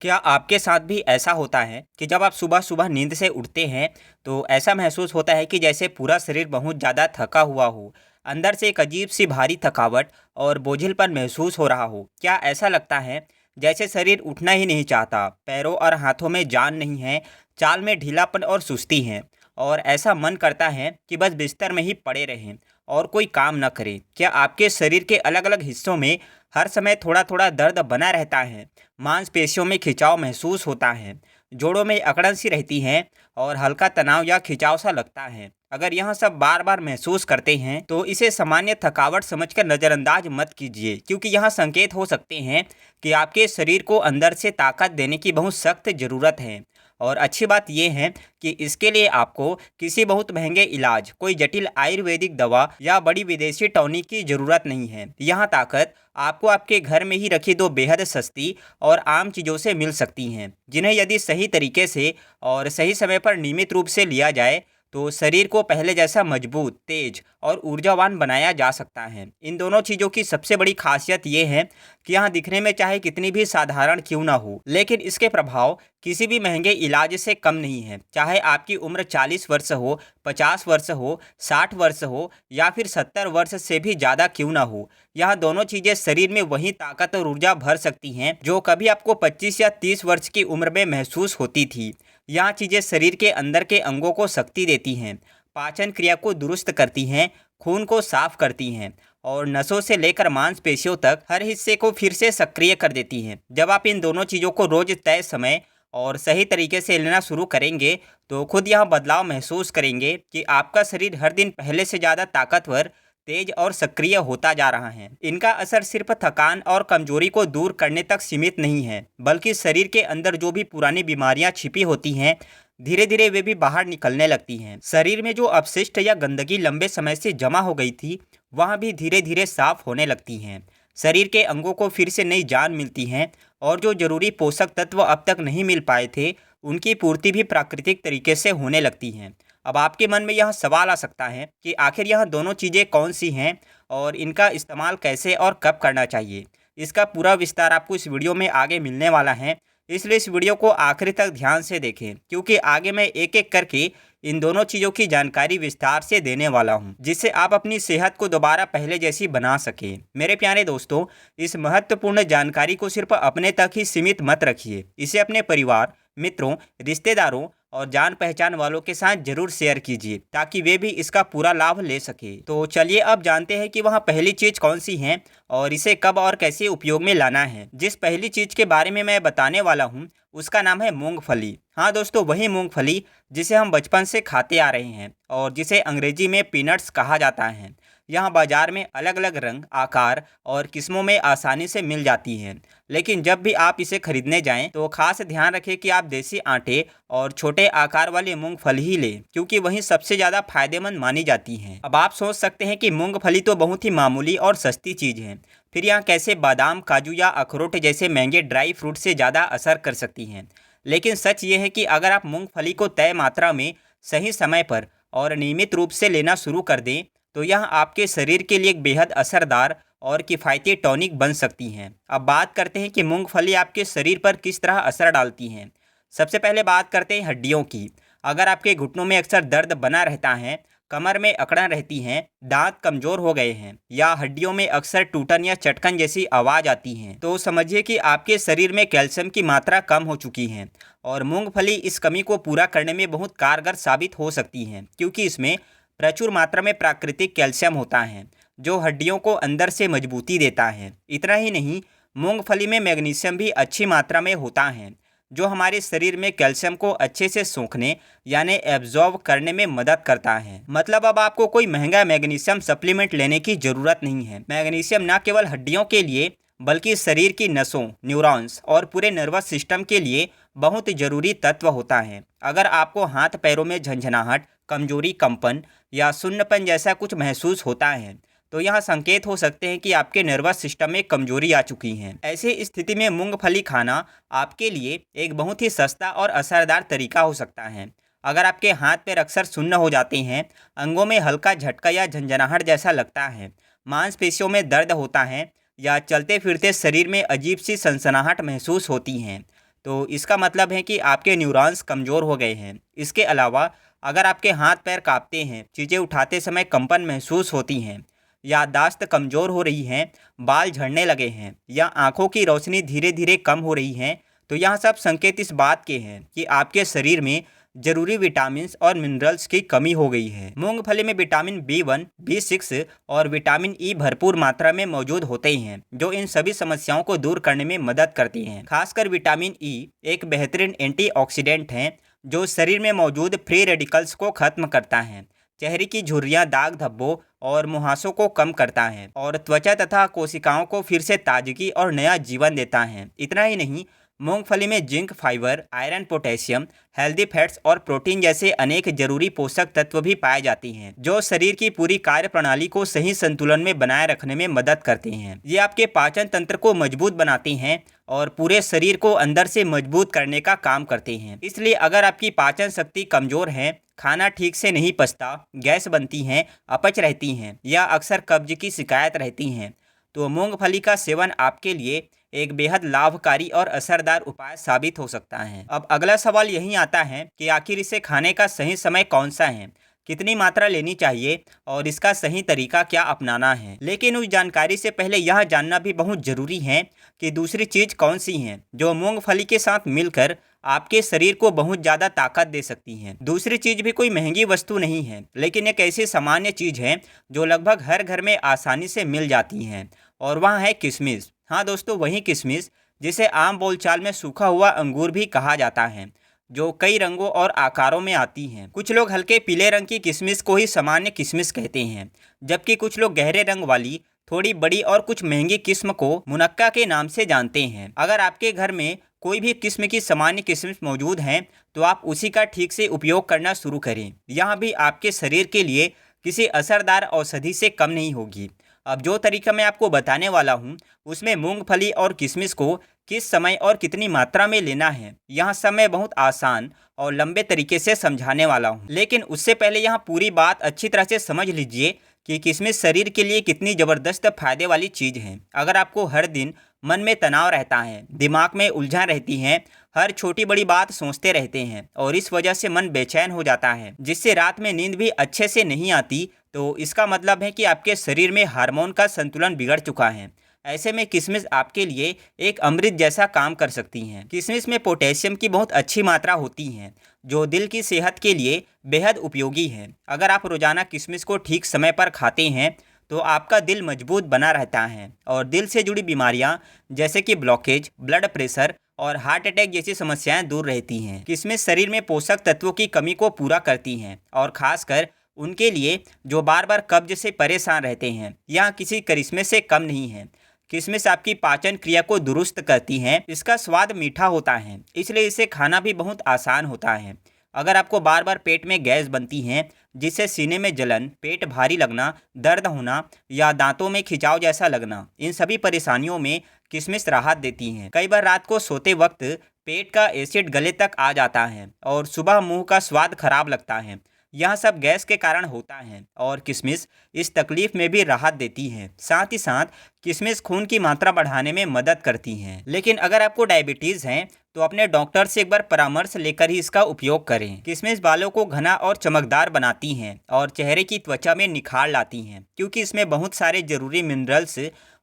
क्या आपके साथ भी ऐसा होता है कि जब आप सुबह-सुबह नींद से उठते हैं, तो ऐसा महसूस होता है कि जैसे पूरा शरीर बहुत ज़्यादा थका हुआ हो, अंदर से एक अजीब-सी भारी थकावट और बोझिलपन महसूस हो रहा हो? क्या ऐसा लगता है जैसे शरीर उठना ही नहीं चाहता, पैरों और हाथों में जान नहीं है, चाल में ढीलापन और सुस्ती है और ऐसा मन करता है कि बस बिस्तर में ही पड़े रहें और कोई काम न करें? क्या आपके शरीर के अलग-अलग हिस्सों में हर समय थोड़ा-थोड़ा दर्द बना रहता है? मांसपेशियों में खिंचाव महसूस होता है, जोड़ों में अकड़न सी रहती है और हल्का तनाव या खिंचाव सा लगता है। अगर यह सब बार बार महसूस करते हैं तो इसे सामान्य थकावट समझकर नज़रअंदाज मत कीजिए, क्योंकि यह संकेत हो सकते हैं कि आपके शरीर को अंदर से ताकत देने की बहुत सख्त ज़रूरत है। और अच्छी बात यह है कि इसके लिए आपको किसी बहुत महंगे इलाज, कोई जटिल आयुर्वेदिक दवा या बड़ी विदेशी टॉनिक की ज़रूरत नहीं है। यह ताकत आपको आपके घर में ही रखी दो बेहद सस्ती और आम चीज़ों से मिल सकती हैं, जिन्हें यदि सही तरीके से और सही समय पर नियमित रूप से लिया जाए तो शरीर को पहले जैसा मजबूत, तेज और ऊर्जावान बनाया जा सकता है। इन दोनों चीज़ों की सबसे बड़ी खासियत ये है कि यहाँ दिखने में चाहे कितनी भी साधारण क्यों ना हो, लेकिन इसके प्रभाव किसी भी महंगे इलाज से कम नहीं है। चाहे आपकी उम्र 40 वर्ष हो, 50 वर्ष हो, 60 वर्ष हो या फिर 70 वर्ष से भी ज़्यादा क्यों ना हो, यह दोनों चीज़ें शरीर में वही ताकत और ऊर्जा भर सकती हैं जो कभी आपको 25 या 30 वर्ष की उम्र में महसूस होती थी। यह चीज़ें शरीर के अंदर के अंगों को शक्ति देती हैं, पाचन क्रिया को दुरुस्त करती हैं, खून को साफ करती हैं और नसों से लेकर मांसपेशियों तक हर हिस्से को फिर से सक्रिय कर देती हैं। जब आप इन दोनों चीज़ों को रोज तय समय और सही तरीके से लेना शुरू करेंगे तो खुद यह बदलाव महसूस करेंगे कि आपका शरीर हर दिन पहले से ज़्यादा ताकतवर, तेज और सक्रिय होता जा रहा है। इनका असर सिर्फ थकान और कमजोरी को दूर करने तक सीमित नहीं है, बल्कि शरीर के अंदर जो भी पुरानी बीमारियां छिपी होती हैं, धीरे धीरे वे भी बाहर निकलने लगती हैं। शरीर में जो अपशिष्ट या गंदगी लंबे समय से जमा हो गई थी, वह भी धीरे धीरे साफ होने लगती हैं। शरीर के अंगों को फिर से नई जान मिलती है और जो जरूरी पोषक तत्व अब तक नहीं मिल पाए थे, उनकी पूर्ति भी प्राकृतिक तरीके से होने लगती हैं। अब आपके मन में यह सवाल आ सकता है कि आखिर यह दोनों चीज़ें कौन सी हैं और इनका इस्तेमाल कैसे और कब करना चाहिए। इसका पूरा विस्तार आपको इस वीडियो में आगे मिलने वाला है, इसलिए इस वीडियो को आखिरी तक ध्यान से देखें, क्योंकि आगे मैं एक एक करके इन दोनों चीज़ों की जानकारी विस्तार से देने वाला हूं, जिससे आप अपनी सेहत को दोबारा पहले जैसी बना सकें। मेरे प्यारे दोस्तों, इस महत्वपूर्ण जानकारी को सिर्फ अपने तक ही सीमित मत रखिए, इसे अपने परिवार, मित्रों, रिश्तेदारों और जान पहचान वालों के साथ जरूर शेयर कीजिए, ताकि वे भी इसका पूरा लाभ ले सके। तो चलिए अब जानते हैं कि वह पहली चीज कौन सी है और इसे कब और कैसे उपयोग में लाना है। जिस पहली चीज के बारे में मैं बताने वाला हूँ उसका नाम है मूंगफली। हाँ दोस्तों, वही मूंगफली जिसे हम बचपन से खाते आ रहे हैं और जिसे अंग्रेजी में पीनट्स कहा जाता है। यहाँ बाजार में अलग अलग रंग, आकार और किस्मों में आसानी से मिल जाती हैं, लेकिन जब भी आप इसे खरीदने जाएं तो खास ध्यान रखें कि आप देसी आटे और छोटे आकार वाली मूंगफली ही लें, क्योंकि वही सबसे ज़्यादा फायदेमंद मानी जाती हैं। अब आप सोच सकते हैं कि मूंगफली तो बहुत ही मामूली और सस्ती चीज़ है, फिर यहाँ कैसे बादाम, काजू या अखरोट जैसे महंगे ड्राई फ्रूट से ज़्यादा असर कर सकती हैं। लेकिन सच ये है कि अगर आप मूंगफली को तय मात्रा में, सही समय पर और नियमित रूप से लेना शुरू कर दें तो यह आपके शरीर के लिए एक बेहद असरदार और किफ़ायती टॉनिक बन सकती हैं। अब बात करते हैं कि मूंगफली आपके शरीर पर किस तरह असर डालती हैं। सबसे पहले बात करते हैं हड्डियों की। अगर आपके घुटनों में अक्सर दर्द बना रहता है, कमर में अकड़न रहती हैं, दांत कमज़ोर हो गए हैं या हड्डियों में अक्सर टूटन या चटकन जैसी आवाज़ आती हैं, तो समझिए कि आपके शरीर में कैल्शियम की मात्रा कम हो चुकी है और मूंगफली इस कमी को पूरा करने में बहुत कारगर साबित हो सकती हैं, क्योंकि इसमें प्रचुर मात्रा में प्राकृतिक कैल्शियम होता है जो हड्डियों को अंदर से मजबूती देता है। इतना ही नहीं, मूंगफली में मैग्नीशियम भी अच्छी मात्रा में होता है जो हमारे शरीर में कैल्शियम को अच्छे से सोखने यानी एब्जॉर्ब करने में मदद करता है। मतलब अब आपको कोई महंगा मैग्नीशियम सप्लीमेंट लेने की ज़रूरत नहीं है। मैग्नीशियम न केवल हड्डियों के लिए बल्कि शरीर की नसों, न्यूरॉन्स और पूरे नर्वस सिस्टम के लिए बहुत ज़रूरी तत्व होता है। अगर आपको हाथ पैरों में झंझनाहट, कमजोरी, कंपन या सुन्नपन जैसा कुछ महसूस होता है तो यह संकेत हो सकते हैं कि आपके नर्वस सिस्टम में कमजोरी आ चुकी है। ऐसी स्थिति में मूंगफली खाना आपके लिए एक बहुत ही सस्ता और असरदार तरीका हो सकता है। अगर आपके हाथ पैर अक्सर सुन्न हो जाते हैं, अंगों में हल्का झटका या झंझनाहट जैसा लगता है, मांसपेशियों में दर्द होता है या चलते फिरते शरीर में अजीब सी सनसनाहट महसूस होती हैं, तो इसका मतलब है कि आपके न्यूरॉन्स कमज़ोर हो गए हैं। इसके अलावा अगर आपके हाथ पैर कांपते हैं, चीज़ें उठाते समय कंपन महसूस होती हैं, याददाश्त कमज़ोर हो रही है, बाल झड़ने लगे हैं या आंखों की रोशनी धीरे धीरे कम हो रही है, तो यह सब संकेत इस बात के हैं कि आपके शरीर में जरूरी विटामिन और मिनरल्स की कमी हो गई है। मूंगफली में विटामिन B1, B6 और विटामिन ई भरपूर मात्रा में मौजूद होते हैं, जो इन सभी समस्याओं को दूर करने में मदद करती हैं। खासकर विटामिन ई एक बेहतरीन एंटीऑक्सीडेंट है जो शरीर में मौजूद फ्री रेडिकल्स को खत्म करता है, चेहरे की झुर्रियां, दाग धब्बों और मुहासों को कम करता है और त्वचा तथा कोशिकाओं को फिर से ताजगी और नया जीवन देता है। इतना ही नहीं, मूंगफली में zinc, fibre, iron, potassium, healthy fats और प्रोटीन जैसे अनेक जरूरी पोषक तत्व भी पाए जाते हैं, जो शरीर की पूरी कार्य प्रणाली को सही संतुलन में बनाए रखने में मदद करते हैं। ये आपके पाचन तंत्र को मजबूत बनाते हैं और पूरे शरीर को अंदर से मजबूत करने का काम करते हैं। इसलिए अगर आपकी पाचन शक्ति कमजोर है, खाना ठीक से नहीं पचता, गैस बनती है, अपच रहती हैं या अक्सर कब्ज की शिकायत रहती हैं, तो मूंगफली का सेवन आपके लिए एक बेहद लाभकारी और असरदार उपाय साबित हो सकता है। अब अगला सवाल यही आता है कि आखिर इसे खाने का सही समय कौन सा है, कितनी मात्रा लेनी चाहिए और इसका सही तरीका क्या अपनाना है। लेकिन उस जानकारी से पहले यह जानना भी बहुत जरूरी है कि दूसरी चीज कौन सी है जो मूंगफली के साथ मिलकर आपके शरीर को बहुत ज़्यादा ताकत दे सकती हैं। दूसरी चीज भी कोई महंगी वस्तु नहीं है, लेकिन एक ऐसी सामान्य चीज है जो लगभग हर घर में आसानी से मिल जाती है, और वह है किशमिश। हाँ दोस्तों, वही किशमिश जिसे आम बोलचाल में सूखा हुआ अंगूर भी कहा जाता है, जो कई रंगों और आकारों में आती हैं। कुछ लोग हल्के पीले रंग की किशमिश को ही सामान्य किशमिश कहते हैं, जबकि कुछ लोग गहरे रंग वाली, थोड़ी बड़ी और कुछ महंगी किस्म को मुनक्का के नाम से जानते हैं। अगर आपके घर में कोई भी किस्म की सामान्य किशमिश मौजूद है, तो आप उसी का ठीक से उपयोग करना शुरू करें। यह भी आपके शरीर के लिए किसी असरदार औषधि से कम नहीं होगी। अब जो तरीका मैं आपको बताने वाला हूँ, उसमें मूंगफली और किशमिश को किस समय और कितनी मात्रा में लेना है, यहाँ सब मैं बहुत आसान और लंबे तरीके से समझाने वाला हूँ। लेकिन उससे पहले यहाँ पूरी बात अच्छी तरह से समझ लीजिए कि किशमिश शरीर के लिए कितनी ज़बरदस्त फायदे वाली चीज़ है। अगर आपको हर दिन मन में तनाव रहता है, दिमाग में उलझन रहती है, हर छोटी बड़ी बात सोचते रहते हैं और इस वजह से मन बेचैन हो जाता है, जिससे रात में नींद भी अच्छे से नहीं आती, तो इसका मतलब है कि आपके शरीर में हार्मोन का संतुलन बिगड़ चुका है। ऐसे में किशमिश आपके लिए एक अमृत जैसा काम कर सकती हैं। किशमिश में पोटेशियम की बहुत अच्छी मात्रा होती है, जो दिल की सेहत के लिए बेहद उपयोगी है। अगर आप रोजाना किशमिश को ठीक समय पर खाते हैं, तो आपका दिल मजबूत बना रहता है और दिल से जुड़ी बीमारियां जैसे कि ब्लॉकेज, ब्लड प्रेशर और हार्ट अटैक जैसी समस्याएं दूर रहती हैं। किशमिश शरीर में पोषक तत्वों की कमी को पूरा करती हैं और खासकर उनके लिए जो बार बार कब्ज से परेशान रहते हैं, यह किसी करिश्मे से कम नहीं है। किशमिश आपकी पाचन क्रिया को दुरुस्त करती हैं। इसका स्वाद मीठा होता है, इसलिए इसे खाना भी बहुत आसान होता है। अगर आपको बार बार पेट में गैस बनती है, जिससे सीने में जलन, पेट भारी लगना, दर्द होना या दांतों में खिंचाव जैसा लगना, इन सभी परेशानियों में किशमिश राहत देती हैं। कई बार रात को सोते वक्त पेट का एसिड गले तक आ जाता है और सुबह मुंह का स्वाद खराब लगता है, यह सब गैस के कारण होता है और किशमिश इस तकलीफ में भी राहत देती है। साथ ही साथ किशमिश खून की मात्रा बढ़ाने में मदद करती हैं। लेकिन अगर आपको डायबिटीज़ है, तो अपने डॉक्टर से एक बार परामर्श लेकर ही इसका उपयोग करें। किशमिश बालों को घना और चमकदार बनाती हैं और चेहरे की त्वचा में निखार लाती हैं, क्योंकि इसमें बहुत सारे जरूरी मिनरल्स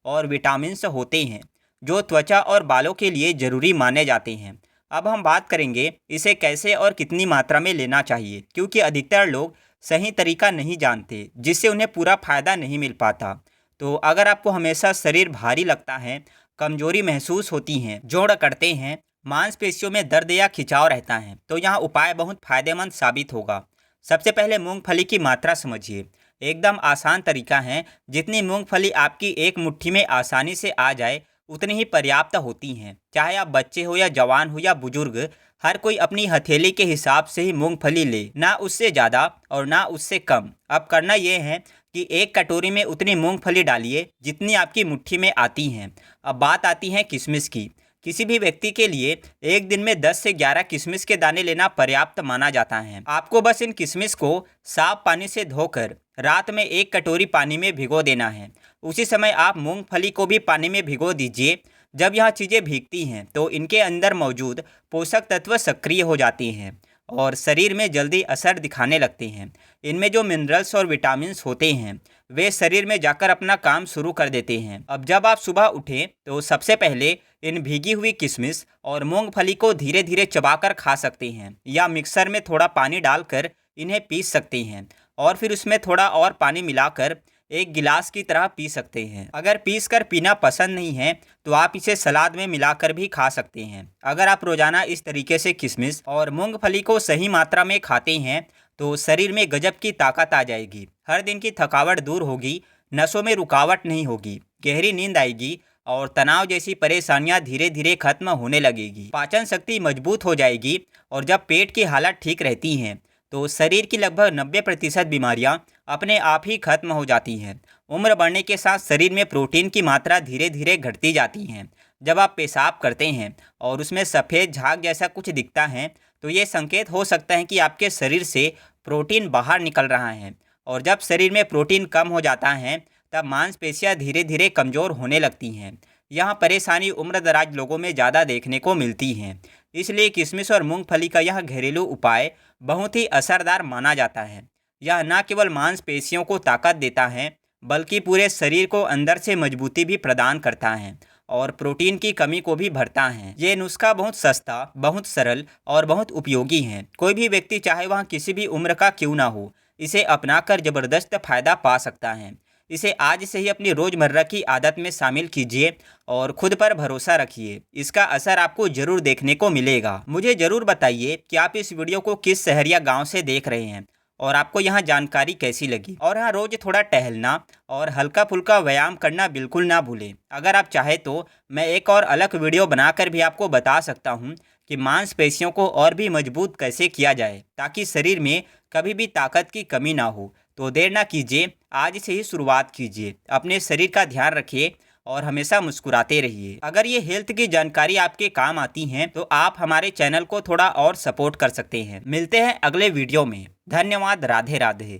और विटामिन्स होते हैं जो त्वचा और बालों के लिए जरूरी माने जाते हैं। अब हम बात करेंगे इसे कैसे और कितनी मात्रा में लेना चाहिए, क्योंकि अधिकतर लोग सही तरीका नहीं जानते, जिससे उन्हें पूरा फायदा नहीं मिल पाता। तो अगर आपको हमेशा शरीर भारी लगता है, कमजोरी महसूस होती है, जोड़ अकड़ते हैं, मांसपेशियों में दर्द या खिंचाव रहता है, तो यह उपाय बहुत फायदेमंद साबित होगा। सबसे पहले मूंगफली की मात्रा समझिए। एकदम आसान तरीका है, जितनी मूंगफली आपकी एक मुट्ठी में आसानी से आ जाए उतनी ही पर्याप्त होती हैं। चाहे आप बच्चे हो या जवान हो या बुजुर्ग, हर कोई अपनी हथेली के हिसाब से ही मूंगफली ले, ना उससे ज़्यादा और ना उससे कम। अब करना यह है कि एक कटोरी में उतनी मूंगफली डालिए जितनी आपकी मुट्ठी में आती हैं। अब बात आती है किशमिश की। किसी भी व्यक्ति के लिए एक दिन में 10 से 11 किशमिश के दाने लेना पर्याप्त माना जाता है। आपको बस इन किशमिश को साफ पानी से धोकर रात में 1 कटोरी पानी में भिगो देना है। उसी समय आप मूंगफली को भी पानी में भिगो दीजिए। जब यह चीज़ें भीगती हैं तो इनके अंदर मौजूद पोषक तत्व सक्रिय हो जाते हैं और शरीर में जल्दी असर दिखाने लगते हैं। इनमें जो मिनरल्स और विटामिन्स होते हैं वे शरीर में जाकर अपना काम शुरू कर देते हैं। अब जब आप सुबह उठें तो सबसे पहले इन भीगी हुई किशमिश और मूंगफली को धीरे धीरे चबाकर खा सकते हैं या मिक्सर में थोड़ा पानी डालकर इन्हें पीस सकते हैं और फिर उसमें थोड़ा और पानी मिलाकर एक गिलास की तरह पी सकते हैं। अगर पीस कर पीना पसंद नहीं है तो आप इसे सलाद में मिलाकर भी खा सकते हैं। अगर आप रोजाना इस तरीके से किशमिश और मूंगफली को सही मात्रा में खाते हैं तो शरीर में गजब की ताकत आ जाएगी। हर दिन की थकावट दूर होगी, नसों में रुकावट नहीं होगी, गहरी नींद आएगी और तनाव जैसी परेशानियां धीरे धीरे खत्म होने लगेगी। पाचन शक्ति मजबूत हो जाएगी और जब पेट की हालत ठीक रहती हैं तो शरीर की लगभग 90% बीमारियां अपने आप ही खत्म हो जाती हैं। उम्र बढ़ने के साथ शरीर में प्रोटीन की मात्रा धीरे धीरे घटती जाती है। जब आप पेशाब करते हैं और उसमें सफ़ेद झाग जैसा कुछ दिखता है तो ये संकेत हो सकता है कि आपके शरीर से प्रोटीन बाहर निकल रहा है। और जब शरीर में प्रोटीन कम हो जाता है तब मांसपेशियां धीरे धीरे कमज़ोर होने लगती हैं। यहाँ परेशानी उम्रदराज लोगों में ज़्यादा देखने को मिलती हैं। इसलिए किशमिश और मूंगफली का यह घरेलू उपाय बहुत ही असरदार माना जाता है। यह न केवल मांसपेशियों को ताकत देता है बल्कि पूरे शरीर को अंदर से मजबूती भी प्रदान करता है और प्रोटीन की कमी को भी भरता है। ये नुस्खा बहुत सस्ता, बहुत सरल और बहुत उपयोगी है। कोई भी व्यक्ति चाहे वह किसी भी उम्र का क्यों ना हो, इसे अपनाकर जबरदस्त फायदा पा सकता है। इसे आज से ही अपनी रोजमर्रा की आदत में शामिल कीजिए और खुद पर भरोसा रखिए। इसका असर आपको जरूर देखने को मिलेगा। मुझे जरूर बताइए कि आप इस वीडियो को किस शहर या गांव से देख रहे हैं और आपको यहाँ जानकारी कैसी लगी। और हाँ, रोज थोड़ा टहलना और हल्का फुल्का व्यायाम करना बिल्कुल ना भूलें। अगर आप चाहे तो मैं एक और अलग वीडियो बनाकर भी आपको बता सकता हूँ कि मांसपेशियों को और भी मजबूत कैसे किया जाए ताकि शरीर में कभी भी ताकत की कमी ना हो। तो देर ना कीजिए, आज से ही शुरुआत कीजिए। अपने शरीर का ध्यान रखिए और हमेशा मुस्कुराते रहिए। अगर ये हेल्थ की जानकारी आपके काम आती हैं तो आप हमारे चैनल को थोड़ा और सपोर्ट कर सकते हैं। मिलते हैं अगले वीडियो में। धन्यवाद। राधे राधे।